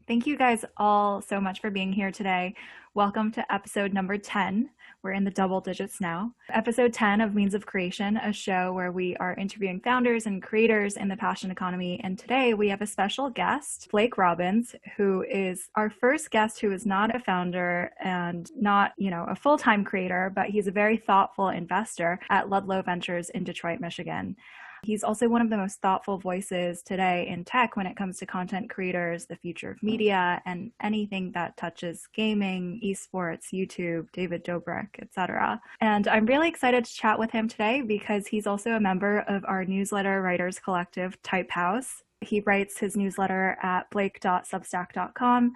Thank you guys all so much for being here today. Welcome to episode number 10. We're in the double digits now. Episode 10 of Means of Creation, a show where we are interviewing founders and creators in the passion economy. And today we have a special guest, Blake Robbins, who is our first guest who is not a founder and not, a full-time creator, but he's a very thoughtful investor at Ludlow Ventures in Detroit, Michigan. He's also one of the most thoughtful voices today in tech when it comes to content creators, the future of media, and anything that touches gaming, eSports, YouTube, David Dobrik, etc. And I'm really excited to chat with him today because he's also a member of our newsletter writers collective, Type House. He writes his newsletter at blake.substack.com.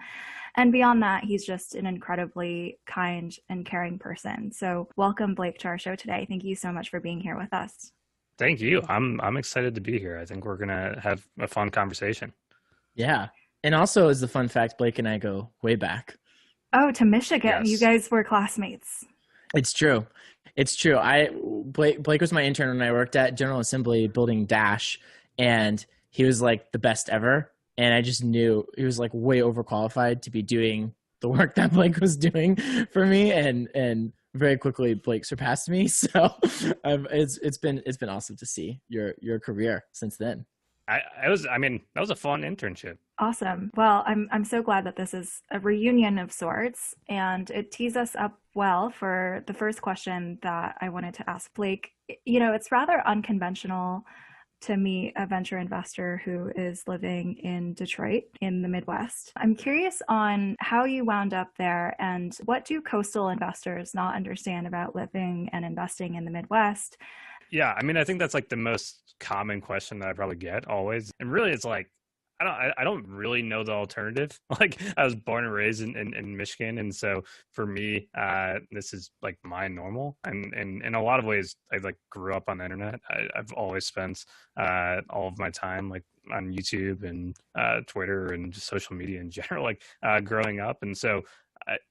And beyond that, he's just an incredibly kind and caring person. So welcome, Blake, to our show today. Thank you so much for being here with us. Thank you. I'm excited to be here. I think we're going to have a fun conversation. Yeah. And also, as a fun fact, Blake and I go way back. Oh, to Michigan. Yes. You guys were classmates. It's true. It's true. Blake was my intern when I worked at General Assembly building Dash, and he was like the best ever. And I just knew he was like way overqualified to be doing the work that Blake was doing for me. And very quickly, Blake surpassed me. So it's been awesome to see your career since then. That was a fun internship. Awesome. Well, I'm so glad that this is a reunion of sorts, and it tees us up well for the first question that I wanted to ask Blake. It's rather unconventional to meet a venture investor who is living in Detroit in the Midwest. I'm curious on how you wound up there and what do coastal investors not understand about living and investing in the Midwest? Yeah, I think that's like the most common question that I probably get always. And really it's like, I don't really know the alternative. Like I was born and raised in Michigan. And so for me, this is like my normal. And in a lot of ways, I like grew up on the internet. I've always spent all of my time like on YouTube and Twitter and just social media in general, like growing up. And so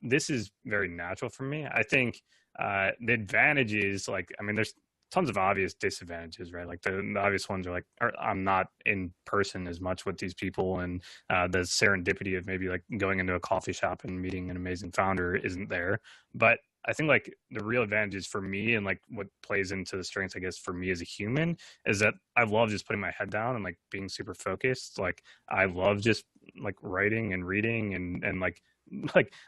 this is very natural for me. I think the advantage is like, there's tons of obvious disadvantages, right? Like the obvious ones are like, I'm not in person as much with these people, and the serendipity of maybe like going into a coffee shop and meeting an amazing founder isn't there. But I think like the real advantages for me and like what plays into the strengths, I guess, for me as a human is that I love just putting my head down and like being super focused. Like I love just like writing and reading and like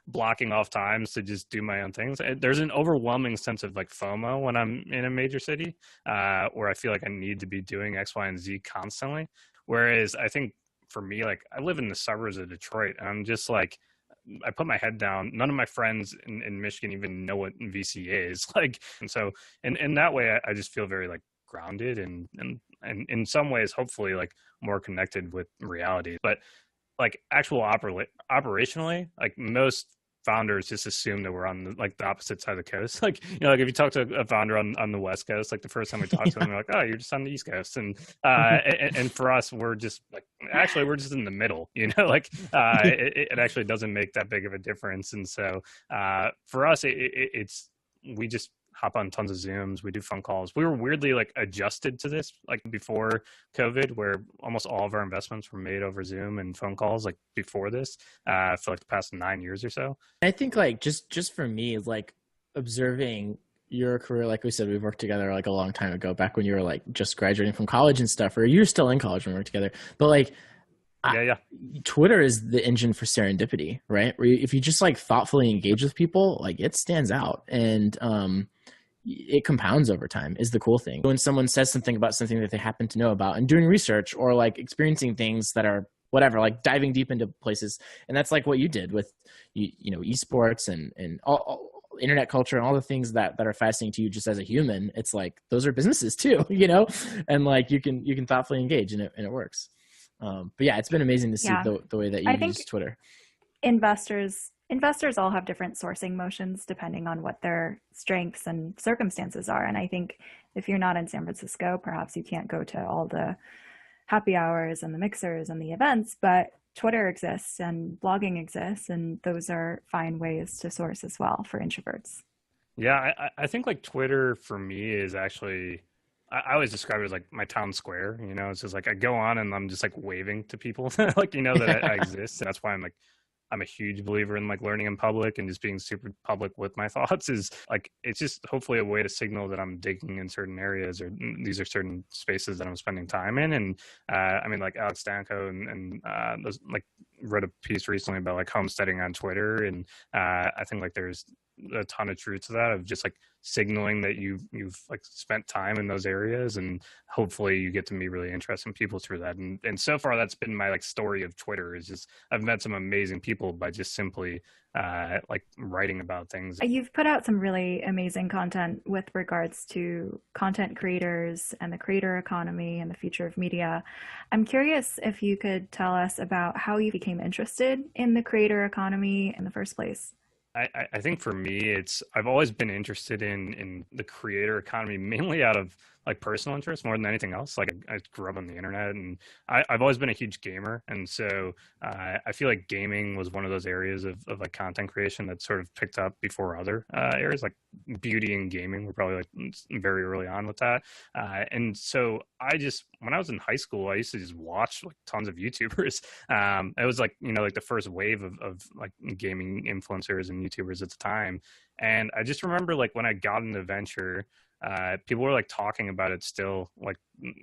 blocking off times to just do my own things. There's an overwhelming sense of like FOMO when I'm in a major city where I feel like I need to be doing X, Y, and Z constantly. Whereas I think for me, like I live in the suburbs of Detroit and I'm just like, I put my head down. None of my friends in Michigan even know what VC is. And so in that way, I just feel very like grounded and in some ways, hopefully like more connected with reality. But like actual operationally, like most founders just assume that we're on the opposite side of the coast. Like if you talk to a founder on the West Coast, like the first time we talk to them, they're like, oh, you're just on the East Coast. And for us, we're just like, actually, we're just in the middle, it actually doesn't make that big of a difference. And so for us, we just hop on tons of Zooms. We do phone calls. We were weirdly like adjusted to this like before COVID, where almost all of our investments were made over Zoom and phone calls like before this for like the past 9 years or so. I think like just for me, like observing your career, like we said, we've worked together like a long time ago, back when you were like just graduating from college and stuff, or you're still in college when we worked together. But like Twitter is the engine for serendipity, right? Where if you just like thoughtfully engage with people, like it stands out and it compounds over time is the cool thing. When someone says something about something that they happen to know about and doing research or like experiencing things that are whatever, like diving deep into places. And that's like what you did with, eSports and all internet culture and all the things that are fascinating to you just as a human. It's like, those are businesses too, and like you can thoughtfully engage and it works. But yeah, it's been amazing to see the way that you use Twitter. Investors all have different sourcing motions depending on what their strengths and circumstances are. And I think if you're not in San Francisco, perhaps you can't go to all the happy hours and the mixers and the events, but Twitter exists and blogging exists, and those are fine ways to source as well for introverts. Yeah, I think like Twitter for me is actually I always describe it as like my town square. You know, it's just like I go on and I'm just like waving to people, like that I exist. And that's why I'm a huge believer in like learning in public and just being super public with my thoughts. Is like it's just hopefully a way to signal that I'm digging in certain areas, or these are certain spaces that I'm spending time in. And I mean, like Alex Danko and those, like, wrote a piece recently about like homesteading on Twitter, and I think like there's a ton of truth to that, of just like signaling that you've like spent time in those areas, and hopefully you get to meet really interesting people through that. And so far that's been my like story of Twitter, is just I've met some amazing people by just simply like writing about things. You've put out some really amazing content with regards to content creators and the creator economy and the future of media. I'm curious if you could tell us about how you became interested in the creator economy in the first place. I think for me, I've always been interested in the creator economy, mainly out of like personal interest more than anything else. Like I grew up on the internet, and I've always been a huge gamer. And so I feel like gaming was one of those areas of like content creation that sort of picked up before other areas, like beauty and gaming were probably like very early on with that. And so when I was in high school, I used to just watch like tons of YouTubers. It was like, like the first wave of like gaming influencers and YouTubers at the time. And I just remember like when I got into venture, people were like talking about it still, like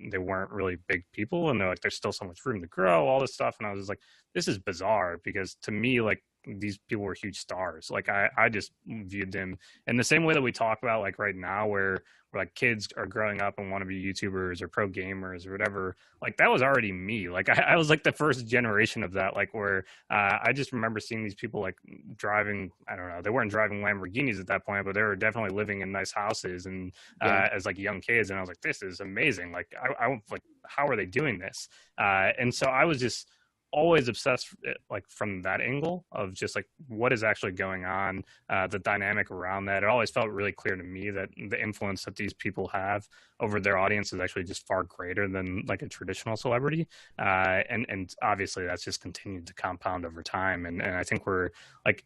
they weren't really big people, and they're like, there's still so much room to grow, all this stuff. And I was like, this is bizarre, because to me, like, these people were huge stars. Like I just viewed them in the same way that we talk about like right now, where like kids are growing up and want to be YouTubers or pro gamers or whatever. Like that was already me. Like I was like the first generation of that, like where I just remember seeing these people like driving, I don't know, they weren't driving Lamborghinis at that point, but they were definitely living in nice houses and as like young kids. And I was like, this is amazing. Like I like, how are they doing this? And so I was just always obsessed like from that angle of just like what is actually going on, the dynamic around that. It always felt really clear to me that the influence that these people have over their audience is actually just far greater than like a traditional celebrity, and obviously that's just continued to compound over time. And I think we're like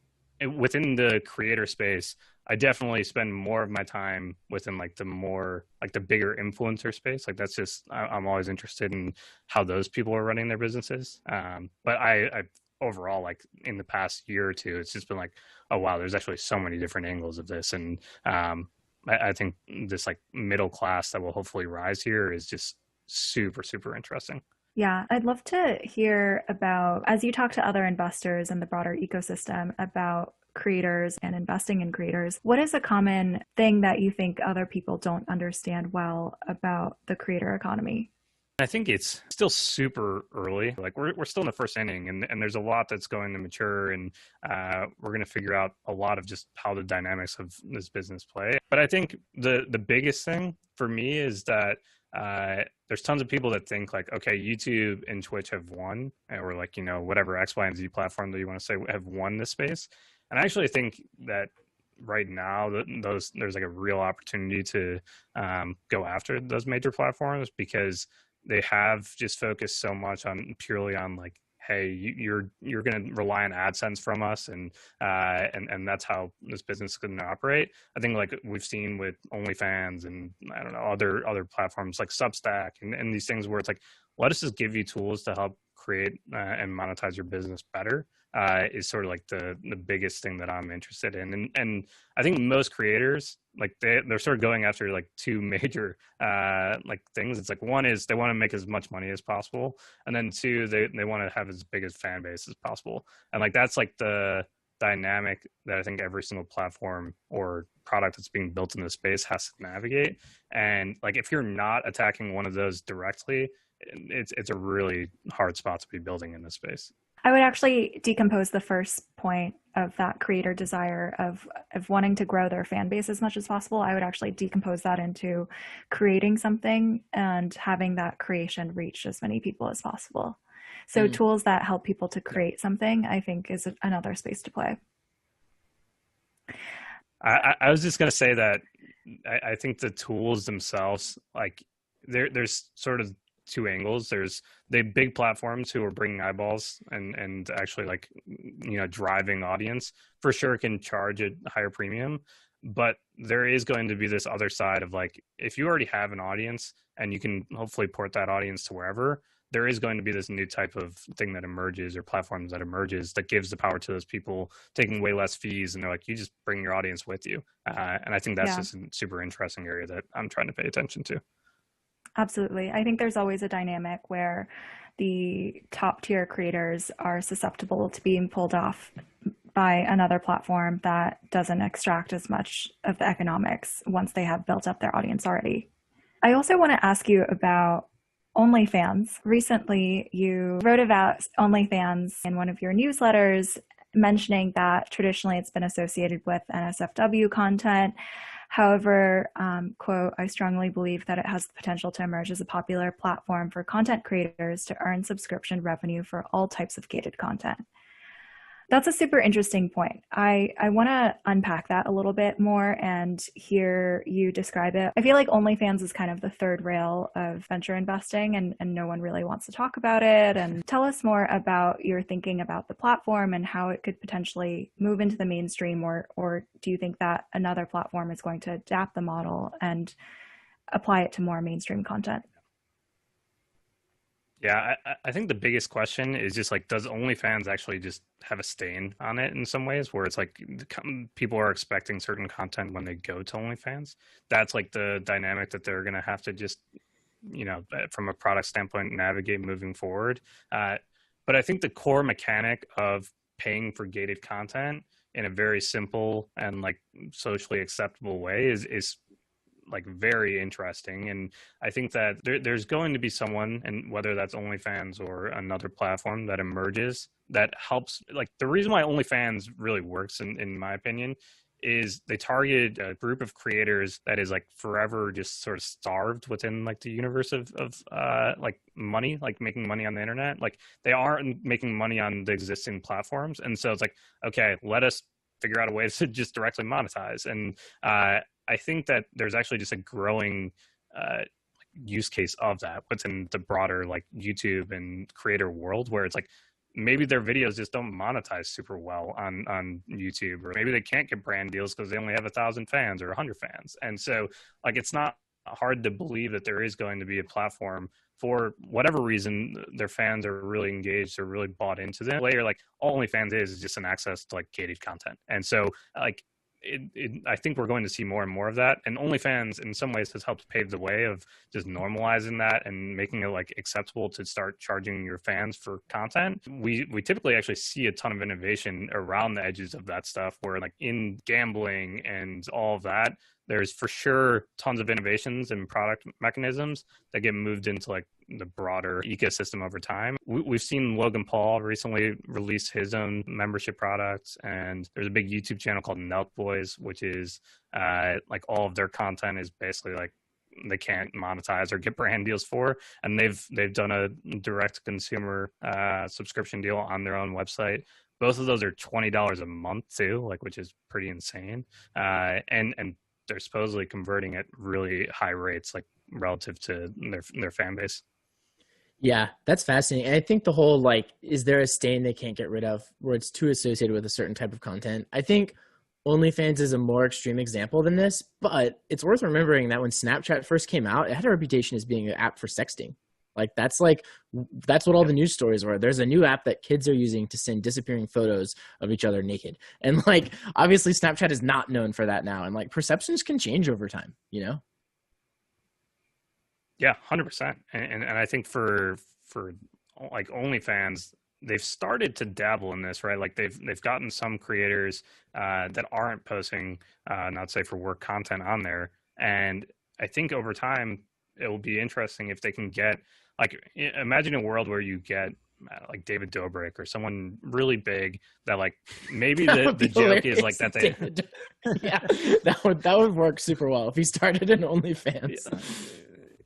within the creator space, I definitely spend more of my time within like the more like the bigger influencer space. Like that's just, I'm always interested in how those people are running their businesses. But I overall, like in the past year or two, it's just been like, oh wow, there's actually so many different angles of this. And I think this like middle class that will hopefully rise here is just super, super interesting. Yeah, I'd love to hear about, as you talk to other investors in the broader ecosystem about creators and investing in creators, what is a common thing that you think other people don't understand well about the creator economy? I think it's still super early. Like we're still in the first inning, and there's a lot that's going to mature, and we're going to figure out a lot of just how the dynamics of this business play. But I think the biggest thing for me is that there's tons of people that think like, okay, YouTube and Twitch have won, or like, whatever X, Y, and Z platform that you want to say have won this space. And I actually think that right now there's like a real opportunity to go after those major platforms, because they have just focused so much on purely on like, hey, you're going to rely on AdSense from us, and that's how this business is going to operate. I think like we've seen with OnlyFans and I don't know, other platforms like Substack and these things where it's like, let us just give you tools to help create and monetize your business better, is sort of like the biggest thing that I'm interested in. And I think most creators, like they're sort of going after like two major like things. It's like, one is they want to make as much money as possible, and then two, they want to have as big a fan base as possible. And like that's like the dynamic that I think every single platform or product that's being built in this space has to navigate. And like if you're not attacking one of those directly, it's a really hard spot to be building in this space. I would actually decompose the first point of that creator desire of wanting to grow their fan base as much as possible. I would actually decompose that into creating something and having that creation reach as many people as possible. So tools that help people to create something, I think, is another space to play. I was just going to say that I think the tools themselves, like there's sort of two angles. There's the big platforms who are bringing eyeballs and actually like, driving audience, for sure can charge a higher premium. But there is going to be this other side of like, if you already have an audience and you can hopefully port that audience to wherever, there is going to be this new type of thing that emerges, or platforms that emerges, that gives the power to those people, taking way less fees. And they're like, you just bring your audience with you. And I think that's just a super interesting area that I'm trying to pay attention to. Absolutely. I think there's always a dynamic where the top tier creators are susceptible to being pulled off by another platform that doesn't extract as much of the economics once they have built up their audience already. I also want to ask you about OnlyFans. Recently, you wrote about OnlyFans in one of your newsletters, mentioning that traditionally it's been associated with NSFW content. However, quote, I strongly believe that it has the potential to emerge as a popular platform for content creators to earn subscription revenue for all types of gated content. That's a super interesting point. I want to unpack that a little bit more and hear you describe it. I feel like OnlyFans is kind of the third rail of venture investing, and no one really wants to talk about it. And tell us more about your thinking about the platform and how it could potentially move into the mainstream, or do you think that another platform is going to adapt the model and apply it to more mainstream content? Yeah, I think the biggest question is just like, does OnlyFans actually just have a stain on it in some ways, where it's like people are expecting certain content when they go to OnlyFans? That's like the dynamic that they're going to have to just, from a product standpoint, navigate moving forward. But I think the core mechanic of paying for gated content in a very simple and like socially acceptable way is like very interesting. And I think that there's going to be someone, and whether that's OnlyFans or another platform that emerges, that helps. Like, the reason why OnlyFans really works, in my opinion, is they targeted a group of creators that is like forever just sort of starved within like the universe of like money, like making money on the internet. Like, they aren't making money on the existing platforms. And so it's like, okay, let us figure out a way to just directly monetize. And I think that there's actually just a growing use case of that within the broader like YouTube and creator world, where it's like, maybe their videos just don't monetize super well on YouTube, or maybe they can't get brand deals because they only have 1,000 fans or 100 fans. And so like, it's not hard to believe that there is going to be a platform, for whatever reason their fans are really engaged or really bought into them. Later, like, all OnlyFans is just an access to like gated content. And so like, I think we're going to see more and more of that. And OnlyFans in some ways has helped pave the way of just normalizing that and making it like acceptable to start charging your fans for content. We typically actually see a ton of innovation around the edges of that stuff, where like in gambling and all of that, there's for sure tons of innovations and product mechanisms that get moved into like the broader ecosystem over time. We've seen Logan Paul recently release his own membership products, and there's a big YouTube channel called Nelk Boys, which is like all of their content is basically like they can't monetize or get brand deals for, and they've done a direct consumer subscription deal on their own website. Both of those are $20 a month too, like, which is pretty insane. And they're supposedly converting at really high rates, like relative to their fan base. Yeah, that's fascinating. And I think the whole, like, is there a stain they can't get rid of where it's too associated with a certain type of content? I think OnlyFans is a more extreme example than this, but it's worth remembering that when Snapchat first came out, it had a reputation as being an app for sexting. That's what all the news stories were. There's a new app that kids are using to send disappearing photos of each other naked. And like, obviously Snapchat is not known for that now. And like, perceptions can change over time, Yeah, 100%. And I think for like OnlyFans, they've started to dabble in this, right? Like they've gotten some creators that aren't posting, not safe for work content on there. And I think over time, it will be interesting if they can get, like, imagine a world where you get like David Dobrik or someone really big that like, maybe the joke is like that they yeah, that would work super well if he started an OnlyFans.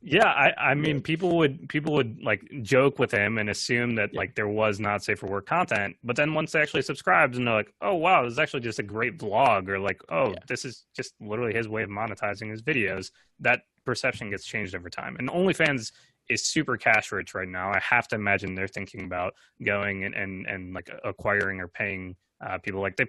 Yeah, I mean, people would like joke with him and assume that like there was not safe for work content, but then once they actually subscribed and they're like, oh wow, this is actually just a great vlog, or like, oh, this is just literally his way of monetizing his videos, that perception gets changed over time. And OnlyFans is super cash rich right now. I have to imagine they're thinking about going and like acquiring or paying people. Like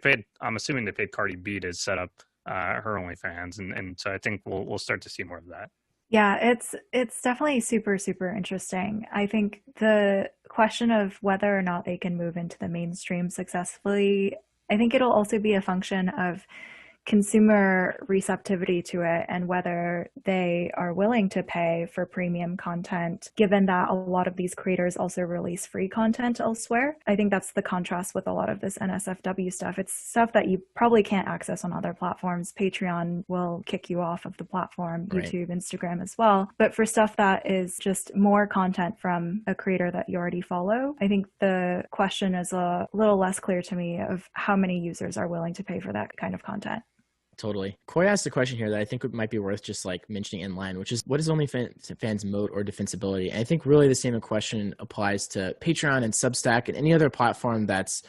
I'm assuming they paid Cardi B to set up her OnlyFans, and so I think we'll start to see more of that. Yeah, it's definitely super interesting. I think the question of whether or not they can move into the mainstream successfully, I think it'll also be a function of consumer receptivity to it and whether they are willing to pay for premium content, given that a lot of these creators also release free content elsewhere. I think that's the contrast with a lot of this NSFW stuff. It's stuff that you probably can't access on other platforms. Patreon will kick you off of the platform, Right. YouTube, Instagram as well. But for stuff that is just more content from a creator that you already follow, I think the question is a little less clear to me of how many users are willing to pay for that kind of content. Totally. Corey asked a question here that I think it might be worth just like mentioning in line, which is what is OnlyFans moat or defensibility? And I think really the same question applies to Patreon and Substack and any other platform that's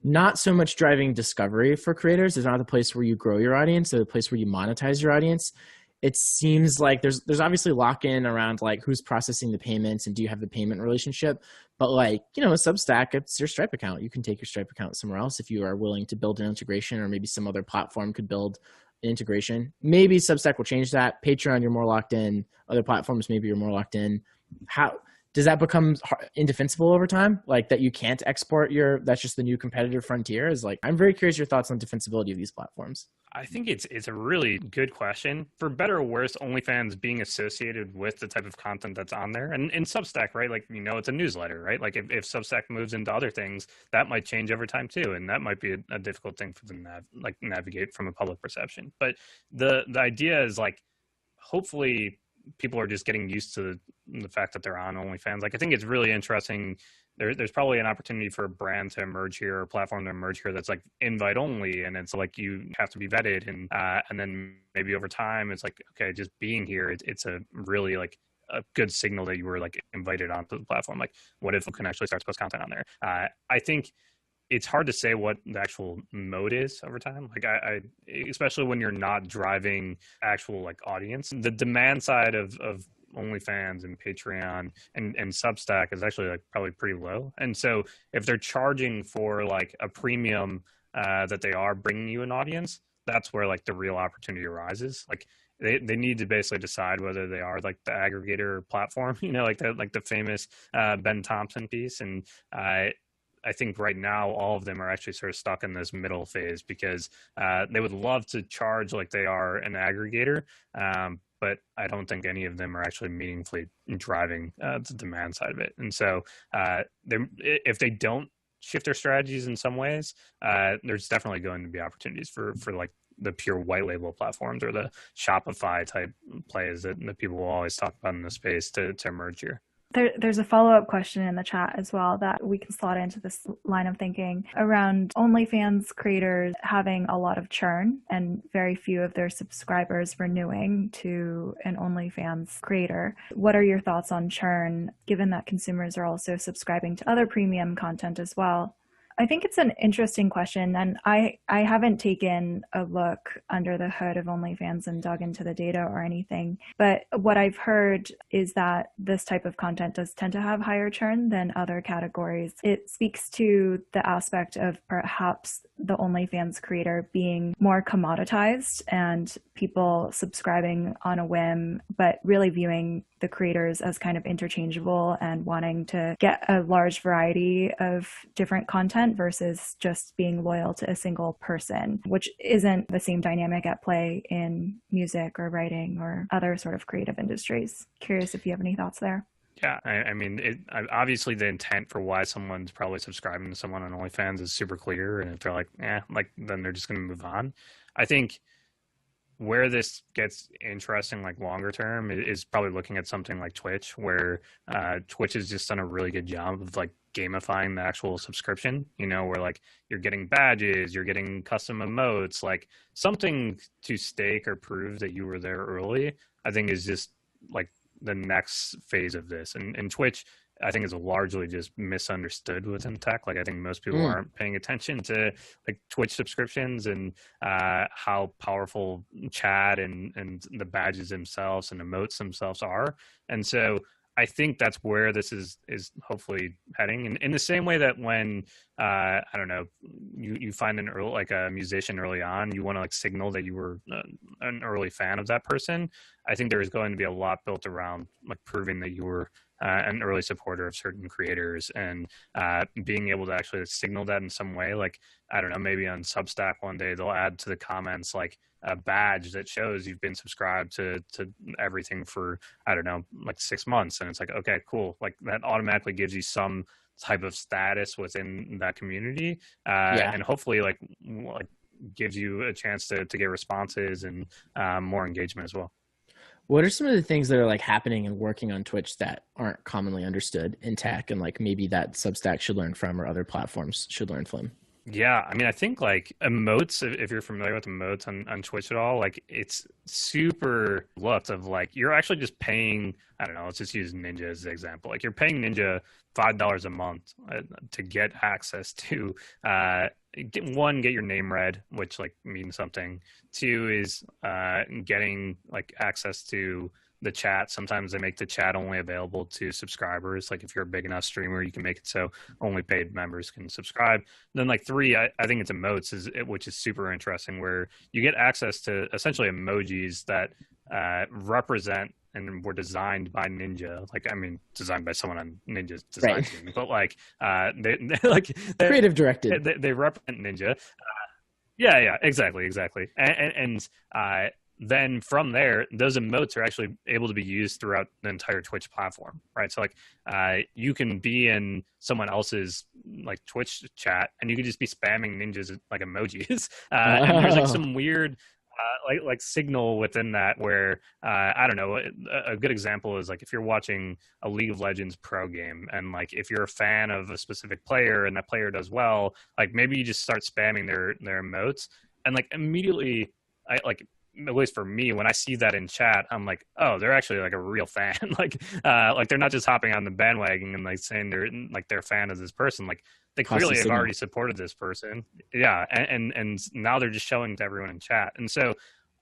not so much driving discovery for creators. It's not the place where you grow your audience or the place where you monetize your audience. It seems like there's obviously lock-in around like who's processing the payments and do you have the payment relationship. But like, Substack, it's your Stripe account. You can take your Stripe account somewhere else if you are willing to build an integration, or maybe some other platform could build an integration. Maybe Substack will change that. Patreon, you're more locked in. Other platforms, maybe you're more locked in. How does that become indefensible over time? Like that you can't export that's just the new competitive frontier? Is like, I'm very curious your thoughts on defensibility of these platforms. I think it's a really good question. For better or worse, OnlyFans being associated with the type of content that's on there, and in Substack, right? Like, it's a newsletter, right? Like if Substack moves into other things, that might change over time too, and that might be a difficult thing for them to navigate from a public perception. But the idea is like, hopefully people are just getting used to the fact that they're on OnlyFans. Like, I think it's really interesting. There's probably an opportunity for a brand to emerge here, or a platform to emerge here that's like invite only, and it's like you have to be vetted, and then maybe over time it's like, okay, just being here, it's a really like a good signal that you were like invited onto the platform. Like, what if you can actually start to post content on there? I think it's hard to say what the actual mode is over time. Like I especially when you're not driving actual like audience, the demand side of OnlyFans and Patreon and Substack is actually like probably pretty low. And so if they're charging for like a premium that they are bringing you an audience, that's where like the real opportunity arises. Like they need to basically decide whether they are like the aggregator platform, like the famous Ben Thompson piece. And I think right now all of them are actually sort of stuck in this middle phase because they would love to charge like they are an aggregator, but I don't think any of them are actually meaningfully driving the demand side of it. And so if they don't shift their strategies in some ways, there's definitely going to be opportunities for like the pure white label platforms or the Shopify type plays that people will always talk about in the space to emerge here. There's a follow-up question in the chat as well that we can slot into this line of thinking around OnlyFans creators having a lot of churn and very few of their subscribers renewing to an OnlyFans creator. What are your thoughts on churn, given that consumers are also subscribing to other premium content as well? I think it's an interesting question, and I haven't taken a look under the hood of OnlyFans and dug into the data or anything, but what I've heard is that this type of content does tend to have higher churn than other categories. It speaks to the aspect of perhaps the OnlyFans creator being more commoditized and people subscribing on a whim, but really viewing the creators as kind of interchangeable and wanting to get a large variety of different content versus just being loyal to a single person, which isn't the same dynamic at play in music or writing or other sort of creative industries. Curious if you have any thoughts there. Yeah, I mean, obviously the intent for why someone's probably subscribing to someone on OnlyFans is super clear, and if they're like, then they're just going to move on. I think where this gets interesting, like longer term, is probably looking at something like Twitch, where Twitch has just done a really good job of like gamifying the actual subscription, where like you're getting badges, you're getting custom emotes, like something to stake or prove that you were there early, I think is just like the next phase of this. And Twitch, I think, is largely just misunderstood within tech. Like I think most people aren't paying attention to like Twitch subscriptions and how powerful chat and the badges themselves and emotes themselves are. And so I think that's where this is hopefully heading. And in the same way that when I don't know, you find like a musician early on, you want to like signal that you were an early fan of that person. I think there is going to be a lot built around like proving that you were an early supporter of certain creators, and being able to actually signal that in some way. Like, I don't know, maybe on Substack one day they'll add to the comments like a badge that shows you've been subscribed to everything for, I don't know, like 6 months. And it's like, okay, cool. Like that automatically gives you some type of status within that community. And hopefully like gives you a chance to get responses and more engagement as well. What are some of the things that are like happening and working on Twitch that aren't commonly understood in tech, and like maybe that Substack should learn from or other platforms should learn from? Yeah, I mean, I think like emotes, if you're familiar with emotes on Twitch at all, like it's super looked of like you're actually just paying, I don't know, let's just use Ninja as an example. Like you're paying Ninja $5 a month to get access to get your name read, which like means something. Two is getting like access to the chat. Sometimes they make the chat only available to subscribers. Like if you're a big enough streamer, you can make it so only paid members can subscribe. And then like three, I think it's emotes, which is super interesting, where you get access to essentially emojis that represent and were designed by Ninja. Like, I mean, designed by someone on Ninja's design team, but like they like creative directed. They represent Ninja. Yeah, exactly. And then from there, those emotes are actually able to be used throughout the entire Twitch platform, right? So like you can be in someone else's like Twitch chat and you can just be spamming Ninja's like emojis. And there's like some weird like signal within that where I don't know, a good example is like if you're watching a League of Legends pro game and like if you're a fan of a specific player and that player does well, like maybe you just start spamming their emotes, and like immediately at least for me, when I see that in chat, I'm like, oh, they're actually like a real fan. like they're not just hopping on the bandwagon and like saying they're a fan of this person. Like they clearly have already supported this person. Yeah. And now they're just showing to everyone in chat. And so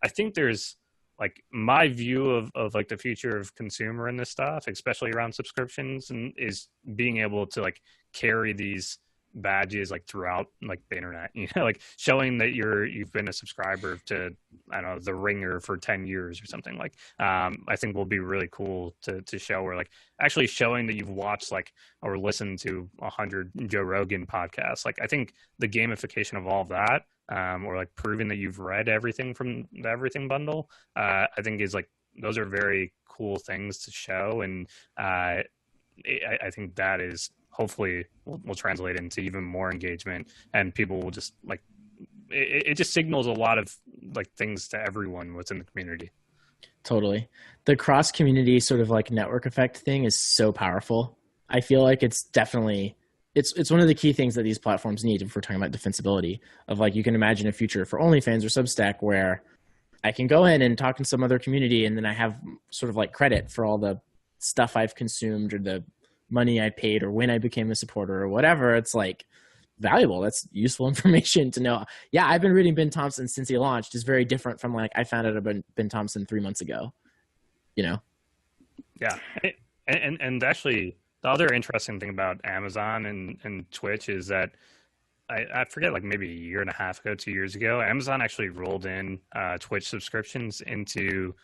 I think there's like my view of like the future of consumer and this stuff, especially around subscriptions, and is being able to like carry these badges like throughout like the internet, you know, like showing that you've been a subscriber to, I don't know, The Ringer for 10 years or something. Like I think will be really cool to show, where like actually showing that you've watched like or listened to 100 Joe Rogan podcasts. Like I think the gamification of all of that, or like proving that you've read everything from the Everything bundle, I think is like, those are very cool things to show. And I think that is hopefully will translate into even more engagement, and people will just like it just signals a lot of like things to everyone within the community. Totally. The cross community sort of like network effect thing is so powerful. I feel like it's definitely it's one of the key things that these platforms need if we're talking about defensibility. Of like, you can imagine a future for OnlyFans or Substack where I can go in and talk in some other community, and then I have sort of like credit for all the stuff I've consumed or the money I paid or when I became a supporter or whatever. It's like valuable. That's useful information to know. Yeah, I've been reading Ben Thompson since he launched. Is very different from like I found out about Ben Thompson 3 months ago, you know? Yeah. And actually the other interesting thing about Amazon and Twitch is that I forget, like maybe a year and a half ago, 2 years ago, Amazon actually rolled in Twitch subscriptions into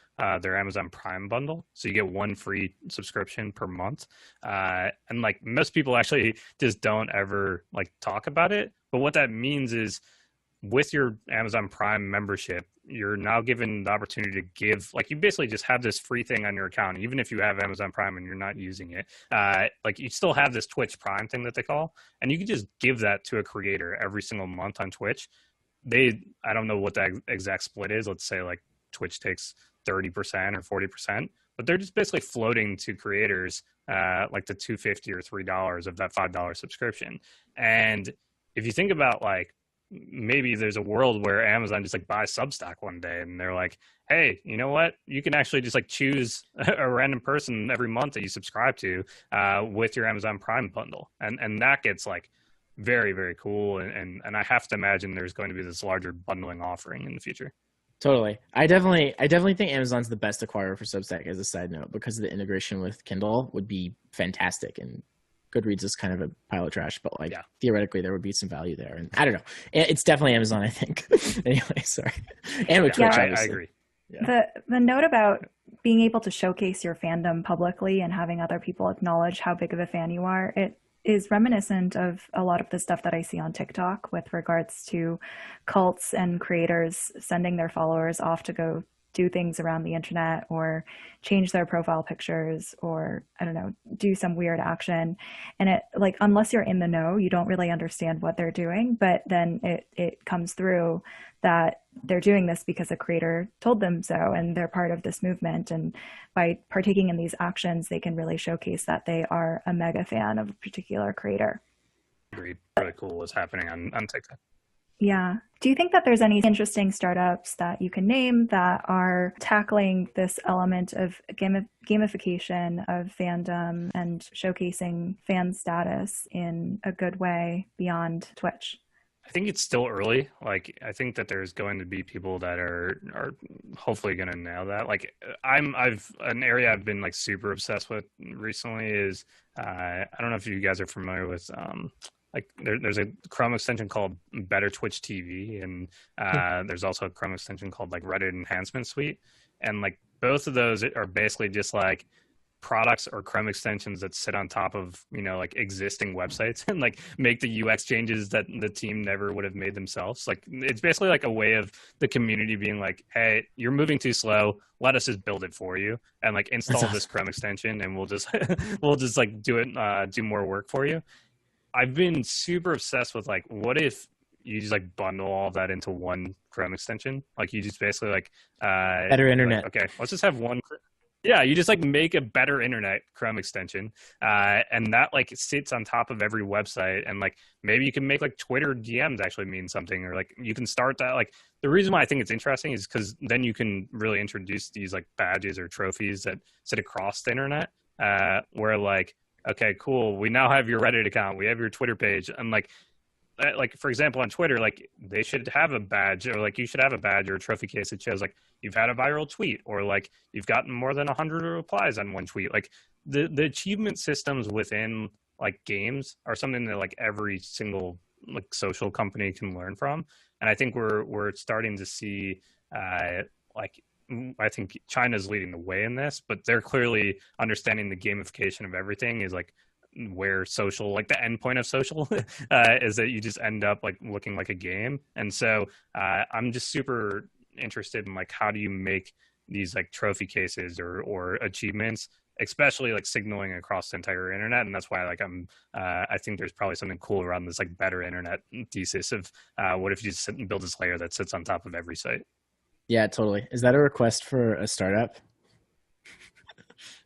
their Amazon Prime bundle. So you get one free subscription per month. And like most people actually just don't ever like talk about it. But what that means is with your Amazon Prime membership, you're now given the opportunity to give, like you basically just have this free thing on your account. Even if you have Amazon Prime and you're not using it, like you still have this Twitch Prime thing that they call, and you can just give that to a creator every single month on Twitch. I don't know what the exact split is. Let's say like Twitch takes 30% or 40%, but they're just basically floating to creators like the $2.50 or $3 of that $5 subscription. And if you think about like, maybe there's a world where Amazon just like buys Substack one day and they're like, hey, you know what? You can actually just like choose a random person every month that you subscribe to with your Amazon Prime bundle. And that gets like very, very cool. And I have to imagine there's going to be this larger bundling offering in the future. Totally. I definitely think Amazon's the best acquirer for Substack as a side note, because of the integration with Kindle would be fantastic, and Goodreads is kind of a pile of trash, but like theoretically there would be some value there. And I don't know. It's definitely Amazon, I think. Anyway, sorry. And with Twitch, obviously. I agree. Yeah. The note about being able to showcase your fandom publicly and having other people acknowledge how big of a fan you are, it is reminiscent of a lot of the stuff that I see on TikTok with regards to cults and creators sending their followers off to go do things around the internet or change their profile pictures or, I don't know, do some weird action. And it, like, unless you're in the know, you don't really understand what they're doing, but then it comes through that they're doing this because a creator told them so, and they're part of this movement. And by partaking in these actions, they can really showcase that they are a mega fan of a particular creator. Agreed. Really cool what's happening on TikTok. Yeah. Do you think that there's any interesting startups that you can name that are tackling this element of gamification of fandom and showcasing fan status in a good way beyond Twitch? I think it's still early. Like, I think that there's going to be people that are hopefully going to nail that. Like, an area I've been like super obsessed with recently is I don't know if you guys are familiar with like there's a Chrome extension called Better Twitch TV, and there's also a Chrome extension called like Reddit Enhancement Suite, and like both of those are basically just like products or Chrome extensions that sit on top of, you know, like existing websites and like make the UX changes that the team never would have made themselves. Like, it's basically like a way of the community being like, hey, you're moving too slow, let us just build it for you and like install this Chrome extension and we'll just like do it, do more work for you. I've been super obsessed with like, what if you just like bundle all that into one Chrome extension? Like, you just basically like better internet. Like, okay, let's just have one. Yeah, you just like make a better internet Chrome extension, and that like sits on top of every website, and like maybe you can make like Twitter DMs actually mean something, or like you can start that. Like, the reason why I think it's interesting is because then you can really introduce these like badges or trophies that sit across the internet, where like, okay, cool, we now have your Reddit account, we have your Twitter page, and like for example on Twitter, like they should have a badge, or like you should have a badge or a trophy case that shows like you've had a viral tweet, or like you've gotten more than 100 replies on one tweet. Like the achievement systems within like games are something that like every single like social company can learn from. And I think we're starting to see like, I think China's leading the way in this, but they're clearly understanding the gamification of everything is like where social, like the endpoint of social is that you just end up like looking like a game. And so I'm just super interested in like, how do you make these like trophy cases or achievements, especially like signaling across the entire internet. And that's why like I think there's probably something cool around this like better internet thesis of what if you just sit and build this layer that sits on top of every site. Yeah, totally. Is that a request for a startup?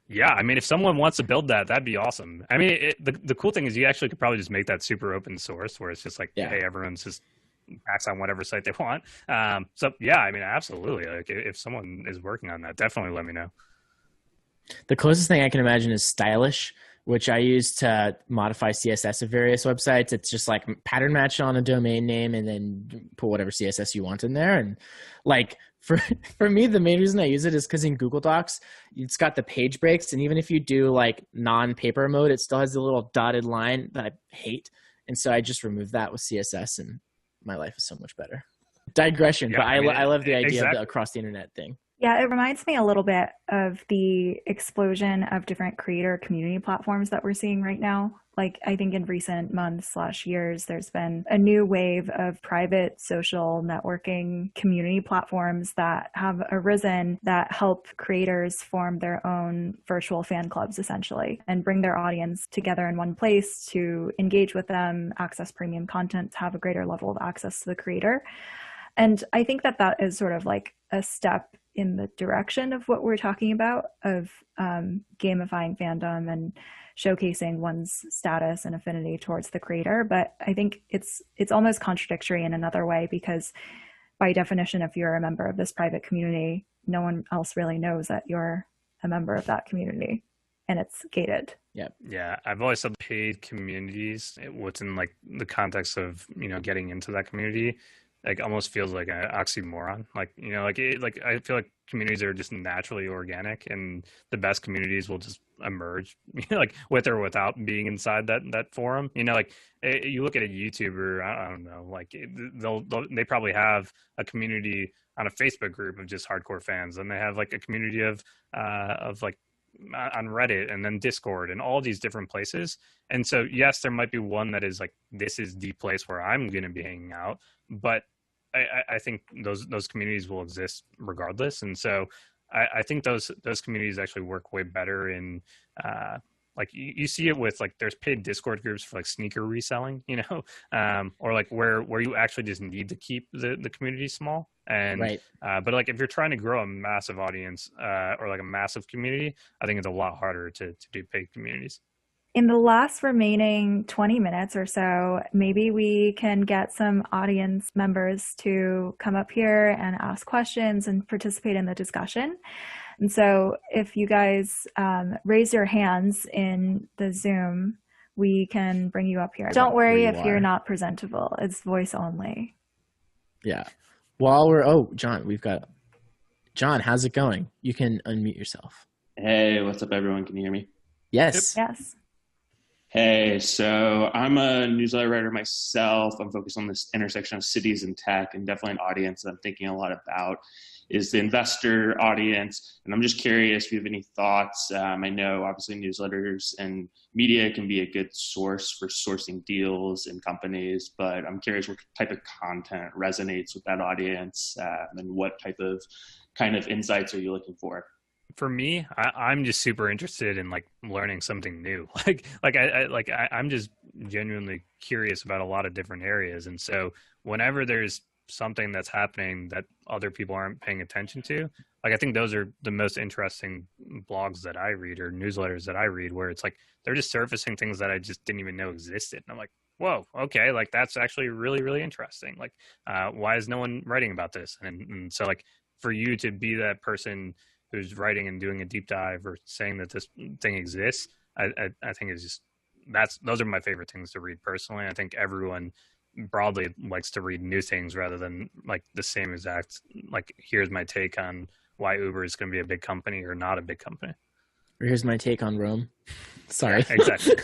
Yeah, I mean, if someone wants to build that, that'd be awesome. I mean, the cool thing is you actually could probably just make that super open source, where it's just like, hey, everyone's just acts on whatever site they want. So yeah, I mean, absolutely. Like, if someone is working on that, definitely let me know. The closest thing I can imagine is Stylish, which I use to modify CSS of various websites. It's just like pattern match on a domain name and then put whatever CSS you want in there. And like, for me, the main reason I use it is because in Google Docs, it's got the page breaks. And even if you do like non-paper mode, it still has a little dotted line that I hate. And so I just remove that with CSS and my life is so much better. Digression, yeah, but I love the idea of the across the internet thing. Yeah, it reminds me a little bit of the explosion of different creator community platforms that we're seeing right now. Like, I think in recent months/years, there's been a new wave of private social networking community platforms that have arisen that help creators form their own virtual fan clubs, essentially, and bring their audience together in one place to engage with them, access premium content, to have a greater level of access to the creator. And I think that that is sort of like a step in the direction of what we're talking about, of gamifying fandom and showcasing one's status and affinity towards the creator. But I think it's almost contradictory in another way, because by definition, if you're a member of this private community, no one else really knows that you're a member of that community, and it's gated. Yeah, I've always said paid communities within like the context of, you know, getting into that community like almost feels like an oxymoron. Like, you know, like I feel like communities are just naturally organic, and the best communities will just emerge, you know, like with or without being inside that forum. You know, like you look at a YouTuber, I don't know, like they probably have a community on a Facebook group of just hardcore fans, and they have like a community of like on Reddit, and then Discord, and all these different places. And so, yes, there might be one that is like, this is the place where I'm going to be hanging out, but I think those communities will exist regardless. And so I think those communities actually work way better in like you see it with like there's paid Discord groups for like sneaker reselling, you know, or like where you actually just need to keep the community small. And Right. But like if you're trying to grow a massive audience or like a massive community, I think it's a lot harder to do paid communities. In the last remaining 20 minutes or so, maybe we can get some audience members to come up here and ask questions and participate in the discussion. And so if you guys raise your hands in the Zoom, we can bring you up here. Don't worry if you're not presentable. It's voice only. Yeah. John, how's it going? You can unmute yourself. Hey, what's up, everyone? Can you hear me? Yes. Yes. Hey, so I'm a newsletter writer myself. I'm focused on this intersection of cities and tech, and definitely an audience that I'm thinking a lot about is the investor audience. And I'm just curious if you have any thoughts. I know obviously newsletters and media can be a good source for sourcing deals and companies, but I'm curious what type of content resonates with that audience, and what type of kind of insights are you looking for? For me, I'm just super interested in like learning something new. I'm just genuinely curious about a lot of different areas. And so whenever there's something that's happening that other people aren't paying attention to, like I think those are the most interesting blogs that I read or newsletters that I read, where it's like they're just surfacing things that I just didn't even know existed. And I'm like, whoa, okay, like that's actually really, really interesting. Like, why is no one writing about this? And so like for you to be that person who's writing and doing a deep dive or saying that this thing exists, I think is just, those are my favorite things to read personally. I think everyone broadly likes to read new things rather than like the same exact, like, here's my take on why Uber is going to be a big company or not a big company. Or here's my take on Rome. Sorry. Yeah, exactly.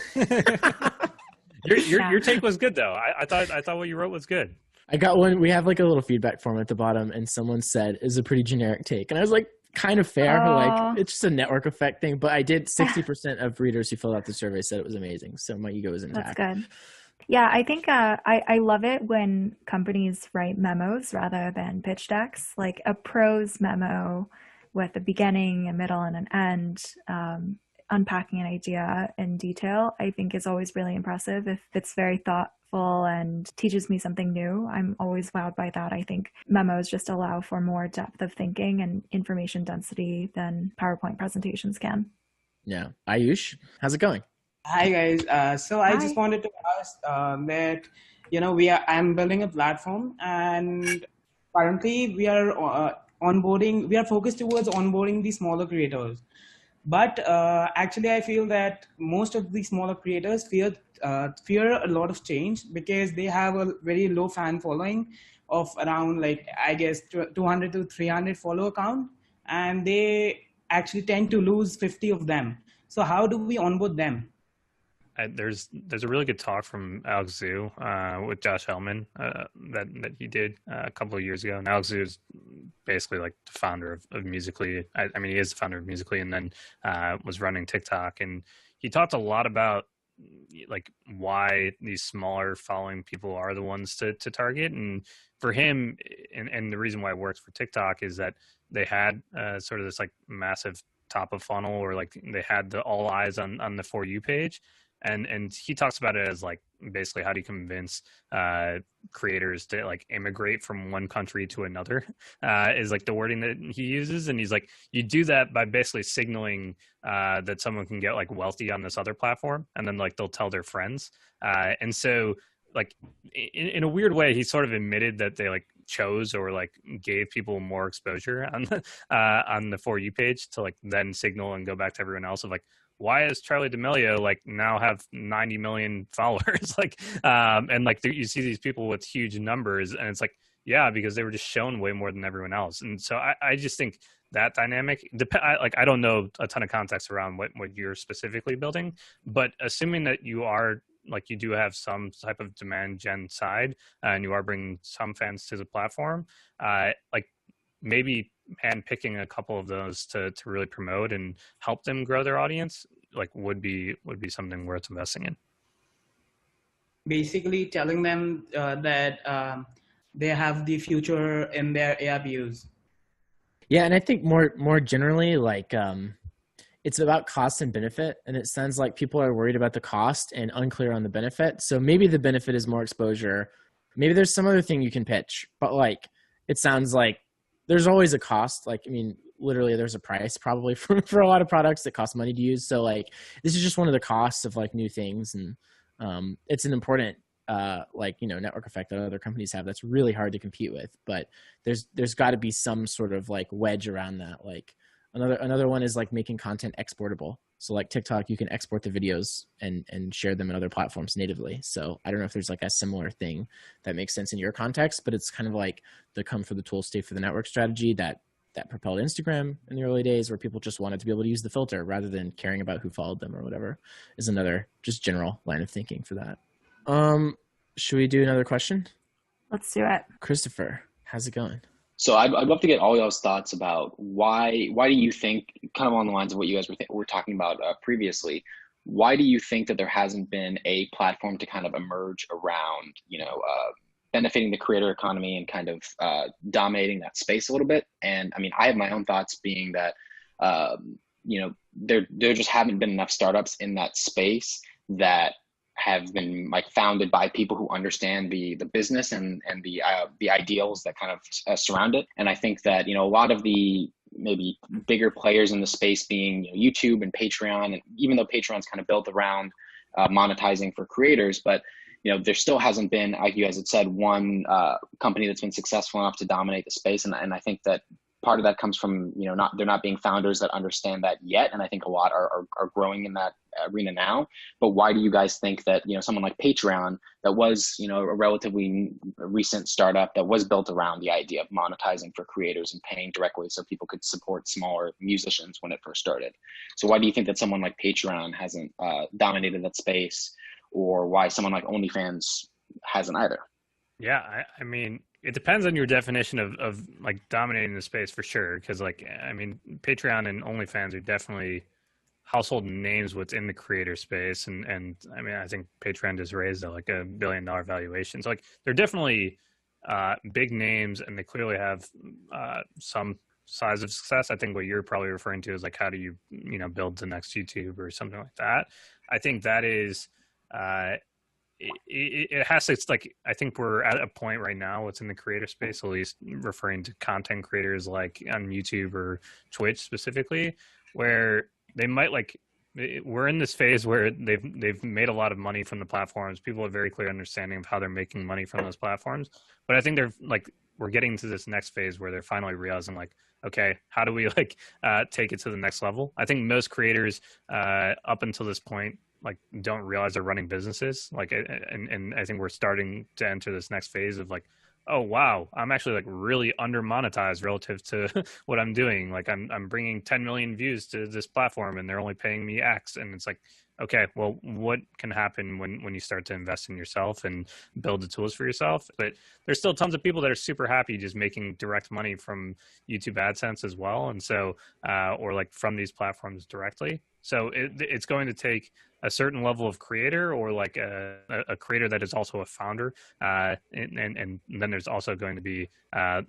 Your take was good though. I thought what you wrote was good. I got one. We have like a little feedback form at the bottom, and someone said is a pretty generic take. And I was like, kind of fair. Like it's just a network effect thing. But I did 60% of readers who filled out the survey said it was amazing. So my ego is intact. That's good. Yeah, I think I love it when companies write memos rather than pitch decks. Like a prose memo with a beginning, a middle, and an end, unpacking an idea in detail, I think is always really impressive. If it's very thoughtful and teaches me something new, I'm always wowed by that. I think memos just allow for more depth of thinking and information density than PowerPoint presentations can. Yeah. Ayush, how's it going? Hi guys. So I just wanted to ask that, you know, I'm building a platform, and currently we are onboarding. We are focused towards onboarding the smaller creators. But actually, I feel that most of the smaller creators fear a lot of change because they have a very low fan following of around, like, I guess 200 to 300 follower count, and they actually tend to lose 50 of them. So how do we onboard them? There's a really good talk from Alex Zhu with Josh Hellman that he did a couple of years ago. And Alex Zhu is basically like the founder of Musical.ly. I mean, he is the founder of Musical.ly, and then was running TikTok. And he talked a lot about like why these smaller following people are the ones to target. And for him, and the reason why it works for TikTok is that they had sort of this like massive top of funnel, or like they had the all eyes on the For You page. And he talks about it as like basically how do you convince creators to like immigrate from one country to another is like the wording that he uses. And he's like, you do that by basically signaling that someone can get like wealthy on this other platform, and then like they'll tell their friends. And so like in a weird way, he sort of admitted that they like chose or like gave people more exposure on the For You page to like then signal and go back to everyone else of like, why is Charlie D'Amelio like now have 90 million followers? Like, and like you see these people with huge numbers, and it's like, yeah, because they were just shown way more than everyone else. And so I just think that dynamic, I don't know a ton of context around what you're specifically building, but assuming that you are, like, you do have some type of demand gen side and you are bringing some fans to the platform, like maybe handpicking a couple of those to really promote and help them grow their audience, like would be something worth investing in. Basically telling them that they have the future in their AR views. Yeah, and I think more generally, like it's about cost and benefit, and it sounds like people are worried about the cost and unclear on the benefit. So maybe the benefit is more exposure. Maybe there's some other thing you can pitch, but like it sounds like there's always a cost. Like, I mean, literally there's a price probably for a lot of products that cost money to use. So like this is just one of the costs of like new things, and it's an important like, you know, network effect that other companies have that's really hard to compete with. But there's got to be some sort of like wedge around that. Like another one is like making content exportable. So like TikTok, you can export the videos and share them in other platforms natively. So I don't know if there's like a similar thing that makes sense in your context, but it's kind of like the come for the tool, stay for the network strategy that propelled Instagram in the early days, where people just wanted to be able to use the filter rather than caring about who followed them or whatever, is another just general line of thinking for that. Should we do another question? Let's do it. Christopher, how's it going? So I'd love to get all y'all's thoughts about why do you think, kind of along the lines of what you guys were talking about previously, why do you think that there hasn't been a platform to kind of emerge around, you know, benefiting the creator economy and kind of dominating that space a little bit? And I mean, I have my own thoughts, being that, you know, there just haven't been enough startups in that space that have been like founded by people who understand the business and the ideals that kind of surround it. And I think that, you know, a lot of the maybe bigger players in the space being, you know, YouTube and Patreon, and even though Patreon's kind of built around monetizing for creators, but you know, there still hasn't been, like you guys had said, one company that's been successful enough to dominate the space. And I think that part of that comes from, you know, there not being founders that understand that yet. And I think a lot are growing in that arena now. But why do you guys think that, you know, someone like Patreon, that was, you know, a relatively recent startup that was built around the idea of monetizing for creators and paying directly so people could support smaller musicians when it first started? So why do you think that someone like Patreon hasn't dominated that space, or why someone like OnlyFans hasn't either? Yeah, I mean, it depends on your definition of like dominating the space, for sure. Because like, I mean, Patreon and OnlyFans are definitely household names within the creator space. And I mean, I think Patreon just raised like $1 billion valuation. So like, they're definitely big names, and they clearly have some size of success. I think what you're probably referring to is like, how do you know, build the next YouTube or something like that? I think that is, it has to, it's like, I think we're at a point right now within the creator space, at least referring to content creators like on YouTube or Twitch specifically, where they might like, we're in this phase where they've made a lot of money from the platforms. People have very clear understanding of how they're making money from those platforms. But I think they're like, we're getting to this next phase where they're finally realizing like, okay, how do we like take it to the next level? I think most creators up until this point like don't realize they're running businesses. Like, and I think we're starting to enter this next phase of like, oh wow, I'm actually like really under monetized relative to what I'm doing. Like I'm bringing 10 million views to this platform and they're only paying me X. And it's like, okay, well, what can happen when you start to invest in yourself and build the tools for yourself? But there's still tons of people that are super happy just making direct money from YouTube AdSense as well. And so, or like from these platforms directly. So it's going to take a certain level of creator, or like a creator that is also a founder. And then there's also going to be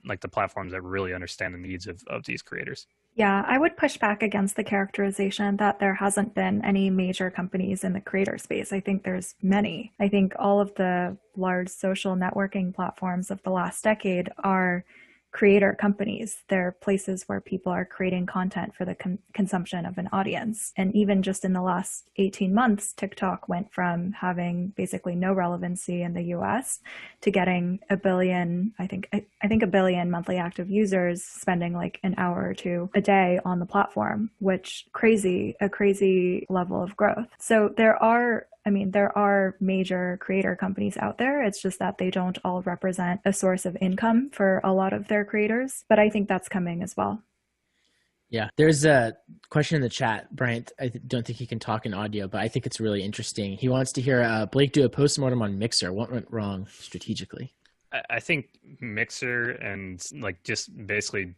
like the platforms that really understand the needs of these creators. Yeah, I would push back against the characterization that there hasn't been any major companies in the creator space. I think there's many. I think all of the large social networking platforms of the last decade are creator companies. They're places where people are creating content for the consumption of an audience. And even just in the last 18 months, TikTok went from having basically no relevancy in the US to getting a billion, I think a billion monthly active users, spending like an hour or two a day on the platform, which a crazy level of growth. So there are I mean, there are major creator companies out there. It's just that they don't all represent a source of income for a lot of their creators. But I think that's coming as well. Yeah, there's a question in the chat. Bryant, I don't think he can talk in audio, but I think it's really interesting. He wants to hear Blake do a postmortem on Mixer. What went wrong strategically? I think Mixer and like just basically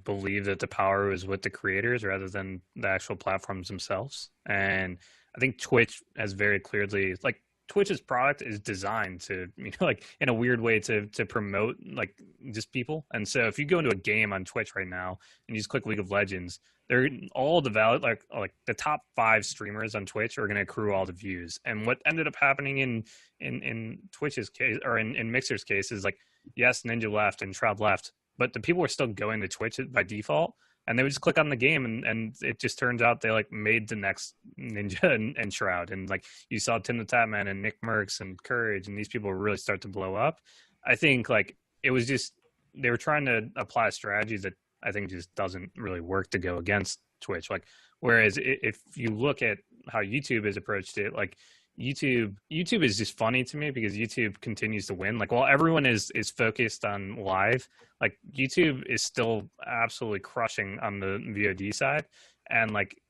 believe that the power was with the creators rather than the actual platforms themselves. And I think Twitch has very clearly, like, Twitch's product is designed to, like in a weird way to promote like just people. And so if you go into a game on Twitch right now and you just click League of Legends, they're all the value, like the top 5 streamers on Twitch are going to accrue all the views. And what ended up happening in Twitch's case, or in Mixer's case, is like, yes, Ninja left and Shroud left, but the people were still going to Twitch by default. And they would just click on the game, and it just turns out they like made the next Ninja and Shroud. And like you saw Tim the Tatman and Nick Merckx and Courage, and these people really start to blow up. I think like it was just, they were trying to apply a strategy that I think just doesn't really work to go against Twitch. Like, whereas if you look at how YouTube has approached it, like YouTube is just funny to me because YouTube continues to win. Like, while everyone is focused on live, like YouTube is still absolutely crushing on the VOD side, and like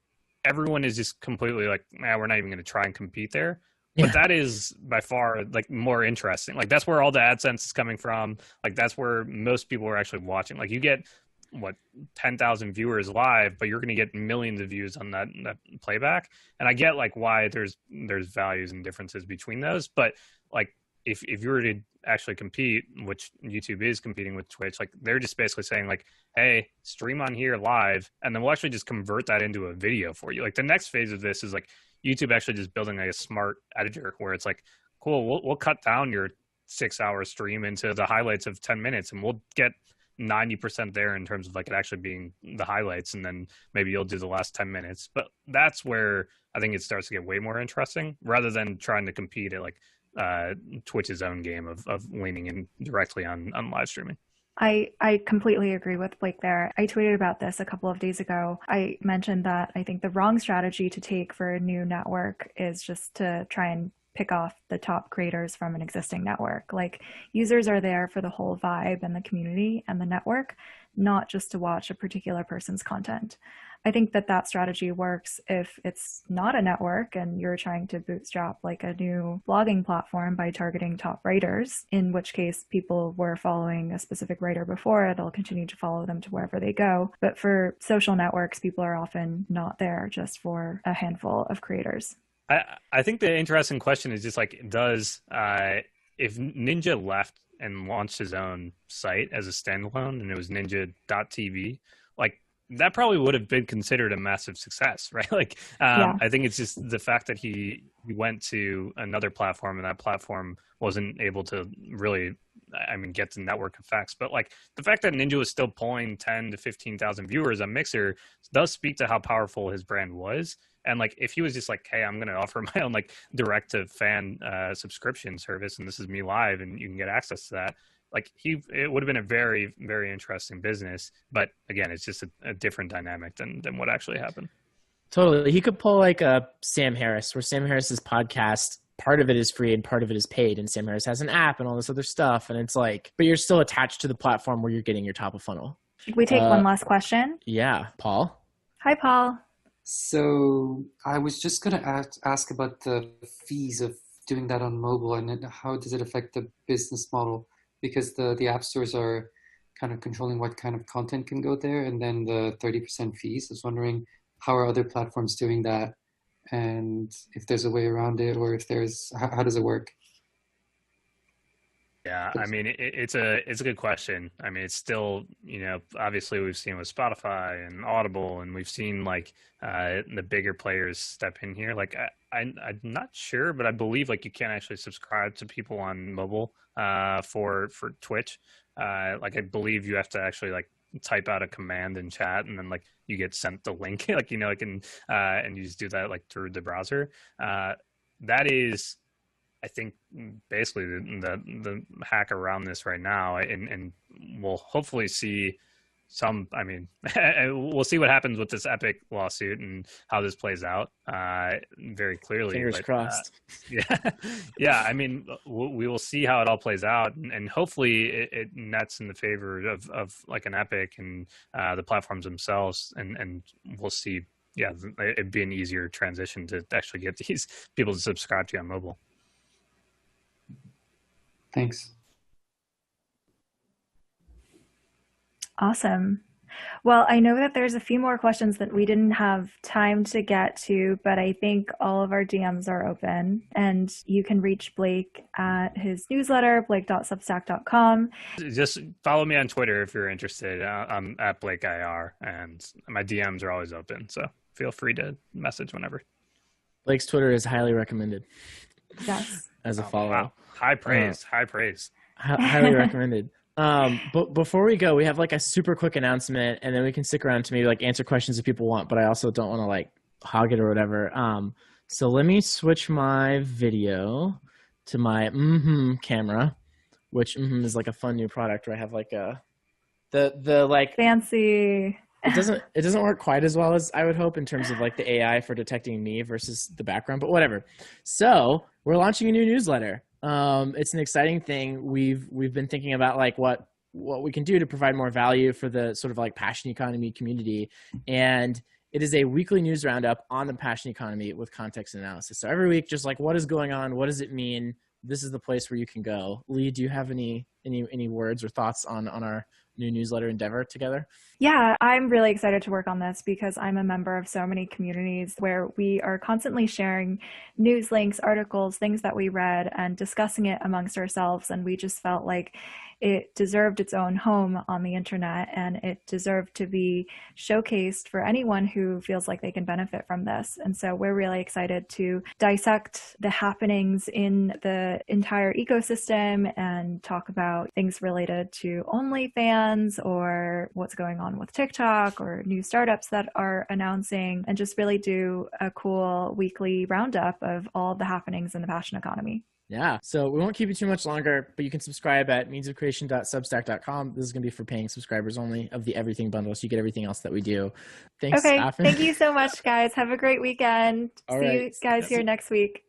everyone is just completely like, we're not even going to try and compete there. Yeah. But that is by far like more interesting. Like, that's where all the AdSense is coming from. Like, that's where most people are actually watching. Like, you get 10,000 viewers live, but you're going to get millions of views on that playback. And I get like why there's values and differences between those, but like if you were to actually compete, which YouTube is competing with Twitch, like they're just basically saying like, hey, stream on here live, and then we'll actually just convert that into a video for you. Like, the next phase of this is like YouTube actually just building like a smart editor where it's like, cool, we'll cut down your 6-hour stream into the highlights of 10 minutes, and we'll get 90% there in terms of like it actually being the highlights, and then maybe you'll do the last 10 minutes. But that's where I think it starts to get way more interesting, rather than trying to compete at like Twitch's own game of leaning in directly on live streaming. I completely agree with Blake there. I tweeted about this a couple of days ago. I mentioned that I think the wrong strategy to take for a new network is just to try and pick off the top creators from an existing network. Like, users are there for the whole vibe and the community and the network, not just to watch a particular person's content. I think that strategy works if it's not a network and you're trying to bootstrap like a new blogging platform by targeting top writers, in which case people were following a specific writer before, they'll continue to follow them to wherever they go. But for social networks, people are often not there just for a handful of creators. I think the interesting question is just like, if Ninja left and launched his own site as a standalone and it was ninja.tv, like that probably would have been considered a massive success, right? Like, I think it's just the fact that he went to another platform and that platform wasn't able to really, get the network effects. But like the fact that Ninja was still pulling 10 to 15,000 viewers on Mixer does speak to how powerful his brand was. And like, if he was just like, hey, I'm going to offer my own like direct to fan subscription service, and this is me live, and you can get access to that, like it would have been a very, very interesting business. But again, it's just a different dynamic than what actually happened. Totally. He could pull like a Sam Harris, where Sam Harris's podcast, part of it is free and part of it is paid, and Sam Harris has an app and all this other stuff. And it's like, but you're still attached to the platform where you're getting your top of funnel. We take one last question. Yeah. Paul. Hi, Paul. So I was just going to ask about the fees of doing that on mobile, and how does it affect the business model? Because the app stores are kind of controlling what kind of content can go there, and then the 30% fees. I was wondering, how are other platforms doing that, and if there's a way around it, or if there's, how does it work? Yeah, it's a good question. It's still, obviously we've seen with Spotify and Audible, and we've seen like the bigger players step in here. Like I'm not sure, but I believe like you can't actually subscribe to people on mobile for Twitch. Like I believe you have to actually like type out a command in chat, and then like you get sent the link, like and you just do that like through the browser. That is, I think, basically the hack around this right now, and we'll hopefully see I mean, we'll see what happens with this Epic lawsuit and how this plays out. Very clearly, fingers crossed. Yeah. I mean, we will see how it all plays out, and hopefully it nets in the favor of like an Epic and the platforms themselves, and we'll see. Yeah, it'd be an easier transition to actually get these people to subscribe to you on mobile. Thanks. Awesome. Well, I know that there's a few more questions that we didn't have time to get to, but I think all of our DMs are open, and you can reach Blake at his newsletter, blake.substack.com. Just follow me on Twitter if you're interested. I'm at BlakeIR, and my DMs are always open, so feel free to message whenever. Blake's Twitter is highly recommended. Yes. As a follow. Wow. High praise. High praise. Highly recommended. But before we go, we have like a super quick announcement, and then we can stick around to maybe like answer questions if people want, but I also don't want to like hog it or whatever. So let me switch my video to my camera, which is like a fun new product where I have like the like fancy. It doesn't work quite as well as I would hope in terms of like the AI for detecting me versus the background, but whatever. So we're launching a new newsletter. It's an exciting thing. We've been thinking about like what we can do to provide more value for the sort of like passion economy community. And it is a weekly news roundup on the passion economy with context and analysis. So every week, just like what is going on? What does it mean? This is the place where you can go. Lee, do you have any words or thoughts on our new newsletter endeavor together? Yeah, I'm really excited to work on this because I'm a member of so many communities where we are constantly sharing news links, articles, things that we read, and discussing it amongst ourselves. And we just felt like it deserved its own home on the internet, and it deserved to be showcased for anyone who feels like they can benefit from this. And so we're really excited to dissect the happenings in the entire ecosystem and talk about things related to OnlyFans or what's going on with TikTok or new startups that are announcing, and just really do a cool weekly roundup of all the happenings in the passion economy. Yeah. So we won't keep you too much longer, but you can subscribe at meansofcreation.substack.com. This is going to be for paying subscribers only of the everything bundle. So you get everything else that we do. Thanks. Okay. Afin. Thank you so much, guys. Have a great weekend. All See right. you guys here next week.